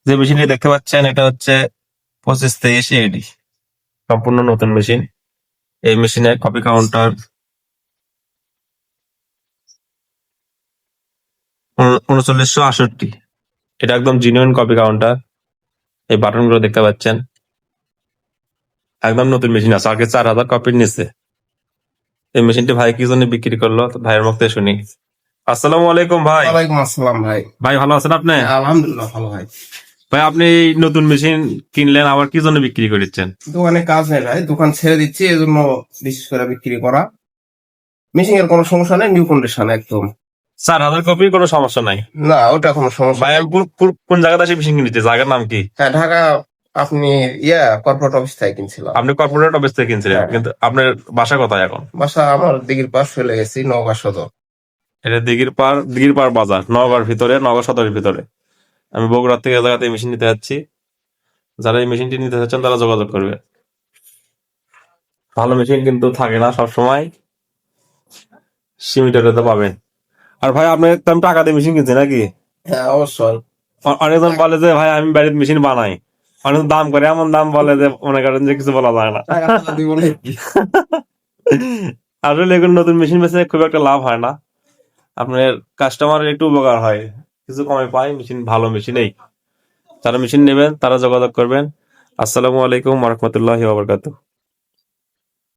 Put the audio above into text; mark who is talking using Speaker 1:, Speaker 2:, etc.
Speaker 1: যে মেশিনটি দেখতে পাচ্ছেন এটা হচ্ছে 2523 এডি, সম্পূর্ণ নতুন মেশিন। এই মেশিনে কপি কাউন্টার 3968। এটা একদম জিনুইন কপি কাউন্টার। এই বাটন গুলো দেখতে পাচ্ছেন, একদম নতুন মেশিন আছে, আগে 4000 কপির নিচে। এই মেশিনটি ভাই কি জন্য বিক্রি করলো, তো ভাইয়ের মুখে শুনি। আসসালামু আলাইকুম ভাই।
Speaker 2: ওয়ালাইকুম আসসালাম ভাই।
Speaker 1: ভাই ভালো আছেন আপনি?
Speaker 2: আলহামদুলিল্লাহ ভালো ভাই।
Speaker 1: ভাই আপনি এই নতুন মেশিন কিনলেন, আবার কি জন্য বিক্রি করেছেন?
Speaker 2: দোকানে কাজ নেই ভাই, দোকান ছেড়ে দিচ্ছি, এই জন্য বিশেষ করে বিক্রি করা। মেশিন এর কোনো সমস্যা নেই, নিউ কন্ডিশন একদম।
Speaker 1: 4000 কপির কোনো সমস্যা নাই।
Speaker 2: না, ওটা কোনো সমস্যা
Speaker 1: ভাই
Speaker 2: নেই।
Speaker 1: আমি কোন জায়গাতে এসে মেশিন কিনেছি, জায়গার নাম কি?
Speaker 2: হ্যাঁ, ঢাকা। আপনি কর্পোরেট অফিস থেকে কিনছিলাম।
Speaker 1: আপনি কর্পোরেট অফিস থেকে কিনছিলেন,
Speaker 2: হ্যাঁ।
Speaker 1: কিন্তু আপনার বাসা কোথায় এখন?
Speaker 2: বাসা আমার দিঘির পাশ ফেলে গেছি, নওগাঁ সদর।
Speaker 1: এটা দিঘির পাড় বাজার, নওগাঁর ভিতরে, নওগাঁ সদরের ভিতরে। আমি বগুড়া থেকে জায়গাতে মেশিন নিতে যাচ্ছি। যারা এই মেশিনটি নিতে চাচ্ছেন তারা যোগাযোগ করবে। ভালো মেশিন কিন্তু থাকে না সব সময়, সীমিত রেটে পাবেন। আর ভাই আপনি তো আমি টাকা দিয়ে মেশিন কিনছি নাকি?
Speaker 2: হ্যাঁ, অবশ্যই।
Speaker 1: অনেকজন বলে যে ভাই আমি বাড়িতে মেশিন বানাই, অনেক দাম করে, এমন দাম বলে যে মনে করেন যে কিছু বলা যায় না।
Speaker 2: টাকা তো দিব নাকি?
Speaker 1: আসলে এগুলো নতুন মেশিন বেচে খুব একটা লাভ হয় না, আপনার কাস্টমারের একটু উপকার হয়, কিছু কমে পায়। মেশিন ভালো মেশিন এই, যারা মেশিন নেবেন তারা যোগাযোগ করবেন। আসসালামু আলাইকুম ওয়া রাহমাতুল্লাহি ওয়া বারাকাতুহু।